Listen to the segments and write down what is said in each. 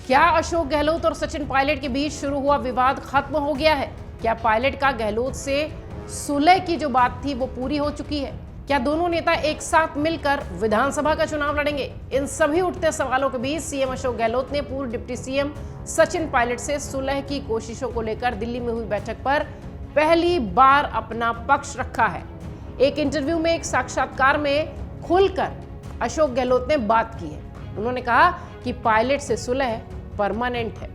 क्या अशोक गहलोत और सचिन पायलट के बीच शुरू हुआ विवाद खत्म हो गया है? क्या पायलट का गहलोत से सुलह की जो बात थी वो पूरी हो चुकी है? क्या दोनों नेता एक साथ मिलकर विधानसभा का चुनाव लड़ेंगे? इन सभी उठते सवालों के बीच सीएम अशोक गहलोत ने पूर्व डिप्टी सीएम सचिन पायलट से सुलह की कोशिशों को लेकर दिल्ली में हुई बैठक पर पहली बार अपना पक्ष रखा है। एक इंटरव्यू में, एक साक्षात्कार में खुलकर अशोक गहलोत ने बात की है। उन्होंने कहा कि पायलट से सुलह परमानेंट है।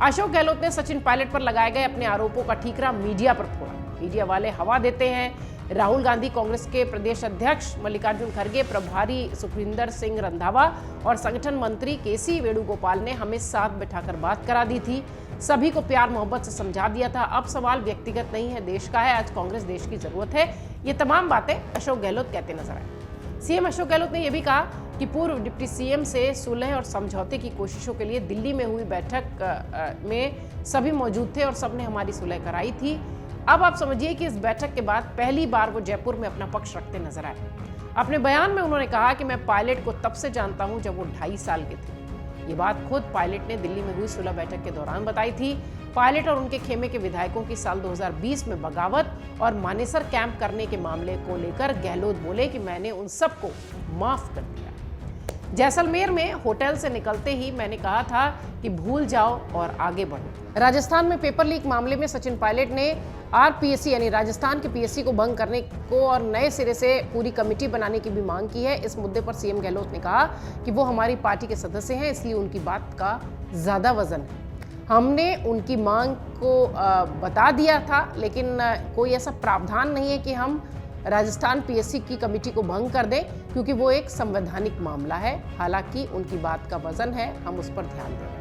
अशोक गहलोत ने सचिन पायलट पर लगाए गए अपने आरोपों का ठीकरा मीडिया पर फोड़ा। मीडिया वाले हवा देते हैं। राहुल गांधी, कांग्रेस के प्रदेश अध्यक्ष मल्लिकार्जुन खड़गे, प्रभारी सुखविंदर सिंह रंधावा और संगठन मंत्री केसी वेणुगोपाल ने हमें साथ बैठाकर बात करा दी थी। सभी को प्यार मोहब्बत से समझा दिया था। अब सवाल व्यक्तिगत नहीं है, देश का है। आज कांग्रेस देश की जरूरत है। ये तमाम बातें अशोक गहलोत कहते नजर आए। सीएम अशोक गहलोत ने यह भी कहा कि पूर्व डिप्टी सीएम से सुलह और समझौते की कोशिशों के लिए दिल्ली में हुई बैठक में सभी मौजूद थे और सबने हमारी सुलह कराई थी। अब आप समझिए कि इस बैठक के बाद पहली बार वो जयपुर में अपना पक्ष रखते नजर आए। अपने बयान में उन्होंने कहा कि मैं पायलट को तब से जानता हूं जब वो 2.5 साल के थे। ये बात खुद पायलट ने दिल्ली में हुई सुलह बैठक के दौरान बताई थी। पायलट और उनके खेमे के विधायकों की साल 2020 में बगावत और मानेसर कैंप करने के मामले को लेकर गहलोत बोले कि मैंने उन सबको माफ कर दिया। जैसलमेर में होटल से निकलते ही मैंने कहा था कि भूल जाओ और आगे बढ़ो। राजस्थान में पेपर लीक मामले में सचिन पायलट ने आरपीएससी यानी राजस्थान के पीएससी को भंग करने को और नए सिरे से पूरी कमेटी बनाने की भी मांग की है। इस मुद्दे पर सीएम गहलोत ने कहा कि वो हमारी पार्टी के सदस्य हैं, इसलिए उनकी बात का ज्यादा वजन है। हमने उनकी मांग को बता दिया था, लेकिन कोई ऐसा प्रावधान नहीं है कि हम राजस्थान पीएससी की कमेटी को भंग कर दें, क्योंकि वो एक संवैधानिक मामला है। हालांकि उनकी बात का वजन है, हम उस पर ध्यान दें।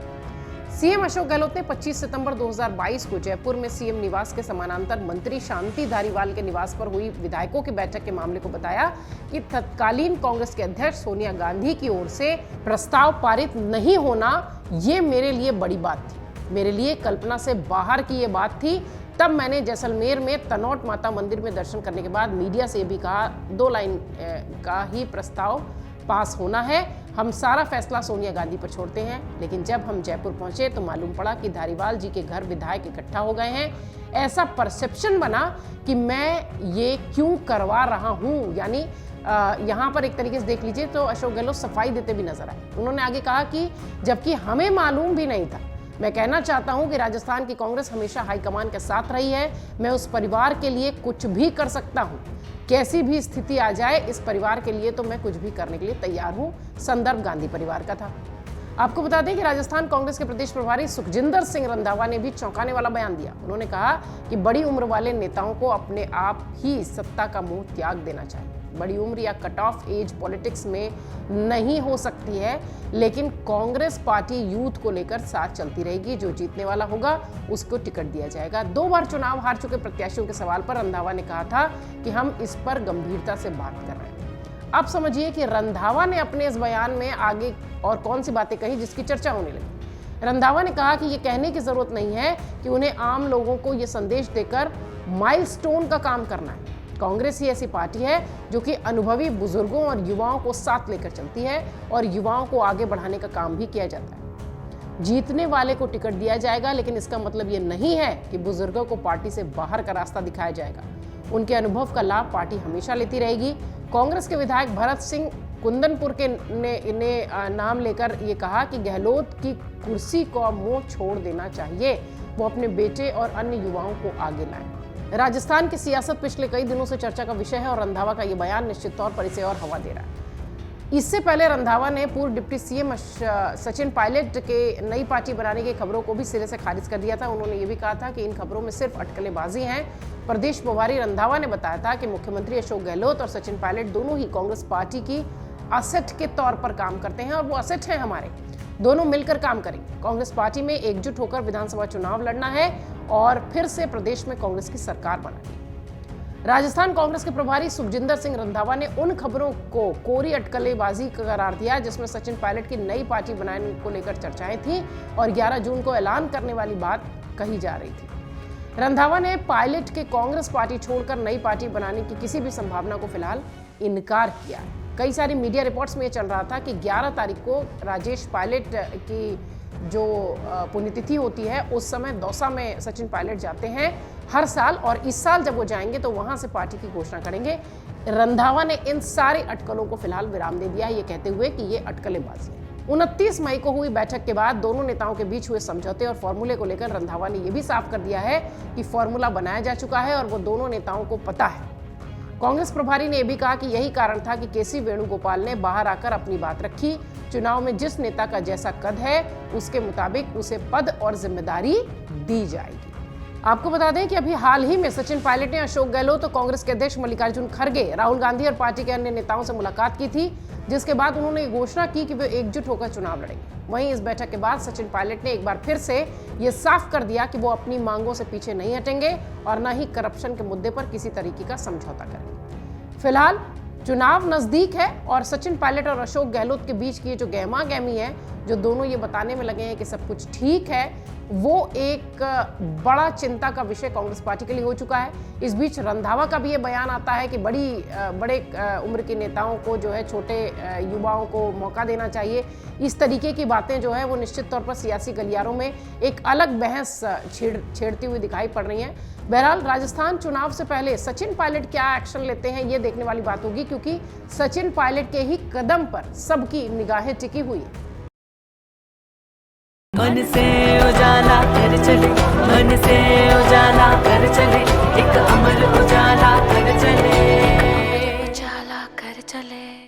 सीएम अशोक गहलोत ने 25 सितंबर 2022 को जयपुर में सीएम निवास के समानांतर मंत्री शांति धारीवाल के निवास पर हुई विधायकों की बैठक के मामले को बताया कि तत्कालीन कांग्रेस के अध्यक्ष सोनिया गांधी की ओर से प्रस्ताव पारित नहीं होना, ये मेरे लिए बड़ी बात थी। मेरे लिए कल्पना से बाहर की ये बात थी। तब मैंने जैसलमेर में तनोट माता मंदिर में दर्शन करने के बाद मीडिया से भी कहा 2 लाइन का ही प्रस्ताव पास होना है। हम सारा फैसला सोनिया गांधी पर छोड़ते हैं। लेकिन जब हम जयपुर पहुंचे तो मालूम पड़ा कि धारीवाल जी के घर विधायक इकट्ठा हो गए हैं। ऐसा परसेप्शन बना कि मैं ये क्यों करवा रहा हूं। यानी यहाँ पर एक तरीके से देख लीजिए तो अशोक गहलोत सफाई देते भी नजर आए। उन्होंने आगे कहा कि जबकि हमें मालूम भी नहीं था। मैं कहना चाहता हूं कि राजस्थान की कांग्रेस हमेशा हाईकमान के साथ रही है। मैं उस परिवार के लिए कुछ भी कर सकता हूं। कैसी भी स्थिति आ जाए, इस परिवार के लिए तो मैं कुछ भी करने के लिए तैयार हूं। संदर्भ गांधी परिवार का था। आपको बता दें कि राजस्थान कांग्रेस के प्रदेश प्रभारी सुखजिंदर सिंह रंधावा ने भी चौंकाने वाला बयान दिया। उन्होंने कहा कि बड़ी उम्र वाले नेताओं को अपने आप ही सत्ता का मुंह त्याग देना चाहिए। बड़ी उम्र या कट ऑफ एज पॉलिटिक्स में नहीं हो सकती है, लेकिन कांग्रेस पार्टी यूथ को लेकर साथ चलती रहेगी। जो जीतने वाला होगा उसको टिकट दिया जाएगा। 2 बार चुनाव हार चुके प्रत्याशियों के सवाल पर रंधावा ने कहा था कि हम इस पर गंभीरता से बात कर रहे हैं। अब समझिए कि रंधावा ने अपने इस बयान में आगे और कौन सी बातें कही जिसकी चर्चा होने लगी। रंधावा ने कहा कि ये कहने की जरूरत नहीं है कि उन्हें आम लोगों को ये संदेश देकर माइलस्टोन का काम करना है। कांग्रेस ही ऐसी पार्टी है जो कि अनुभवी बुजुर्गों और युवाओं को साथ लेकर चलती है और युवाओं को आगे बढ़ाने का काम भी किया जाता है। जीतने वाले को टिकट दिया जाएगा, लेकिन इसका मतलब ये नहीं है कि बुजुर्गों को पार्टी से बाहर का रास्ता दिखाया जाएगा। उनके अनुभव का लाभ पार्टी हमेशा लेती रहेगी। कांग्रेस के विधायक भरत सिंह कुंदनपुर के ने नाम लेकर ये कहा कि गहलोत की कुर्सी को मुंह छोड़ देना चाहिए। वो अपने बेटे और अन्य युवाओं को आगे लाएं। राजस्थान की सियासत पिछले कई दिनों से चर्चा का विषय है और रंधावा का ये बयान निश्चित तौर पर इसे और हवा दे रहा है। इससे पहले रंधावा ने पूर्व डिप्टी सीएम सचिन पायलट के नई पार्टी बनाने की खबरों को भी सिरे से खारिज कर दिया था। उन्होंने ये भी कहा था कि इन खबरों में सिर्फ अटकलेबाजी हैं। प्रदेश प्रभारी रंधावा ने बताया था कि मुख्यमंत्री अशोक गहलोत और सचिन पायलट दोनों ही कांग्रेस पार्टी की असेट के तौर पर काम करते हैं और वो असेट है हमारे। दोनों मिलकर काम करेंगे। कांग्रेस पार्टी में एकजुट होकर विधानसभा चुनाव लड़ना है और फिर से प्रदेश में कांग्रेस की सरकार बनानी। राजस्थान कांग्रेस के प्रभारी सुखजिंदर सिंह रंधावा ने उन खबरों को कोरी अटकलेबाजी करार दिया जिसमें सचिन पायलट की नई पार्टी बनाने को लेकर चर्चाएं थी और 11 जून को ऐलान करने वाली बात कही जा रही थी। रंधावा ने पायलट के कांग्रेस पार्टी छोड़कर नई पार्टी बनाने की किसी भी संभावना को फिलहाल इनकार किया है। कई सारी मीडिया रिपोर्ट्स में ये चल रहा था कि 11 तारीख को राजेश पायलट की जो पुण्यतिथि होती है उस समय दौसा में सचिन पायलट जाते हैं हर साल, और इस साल जब वो जाएंगे तो वहां से पार्टी की घोषणा करेंगे। रंधावा ने इन सारी अटकलों को फिलहाल विराम दे दिया है, ये कहते हुए कि ये अटकलेबाजी है। 29 मई को हुई बैठक के बाद दोनों नेताओं के बीच हुए समझौते और फॉर्मूले को लेकर रंधावा ने यह भी साफ कर दिया है कि फॉर्मूला बनाया जा चुका है और वो दोनों नेताओं को पता है। कांग्रेस प्रभारी ने यह भी कहा कि यही कारण था कि केसी वेणुगोपाल ने बाहर आकर अपनी बात रखी। चुनाव में जिस नेता का जैसा कद है उसके मुताबिक उसे पद और जिम्मेदारी दी जाएगी। आपको बता दें कि अभी हाल ही में सचिन पायलट ने अशोक गहलोत तो कांग्रेस के अध्यक्ष मल्लिकार्जुन खड़गे, राहुल गांधी और पार्टी के अन्य नेताओं से मुलाकात की थी, जिसके बाद उन्होंने घोषणा की कि वे एकजुट होकर चुनाव लड़ेंगे। वहीं इस बैठक के बाद सचिन पायलट ने एक बार फिर से ये साफ कर दिया कि वो अपनी मांगों से पीछे नहीं हटेंगे और न ही करप्शन के मुद्दे पर किसी तरीके का समझौता करेंगे। फिलहाल चुनाव नजदीक है और सचिन पायलट और अशोक गहलोत के बीच की जो गहमा गहमी है, जो दोनों ये बताने में लगे हैं कि सब कुछ ठीक है, वो एक बड़ा चिंता का विषय कांग्रेस पार्टी के लिए हो चुका है। इस बीच रंधावा का भी ये बयान आता है कि बड़े उम्र के नेताओं को जो है छोटे युवाओं को मौका देना चाहिए। इस तरीके की बातें जो है वो निश्चित तौर पर सियासी गलियारों में एक अलग बहस छेड़ती हुई दिखाई पड़ रही हैं। बहरहाल राजस्थान चुनाव से पहले सचिन पायलट क्या एक्शन लेते हैं ये देखने वाली बात होगी, क्योंकि सचिन पायलट के ही कदम पर सबकी निगाहें टिकी हुई है। मन से उजाला कर चले, मन से उजाला कर चले, एक अमर उजाला कर चले, उजाला कर चले।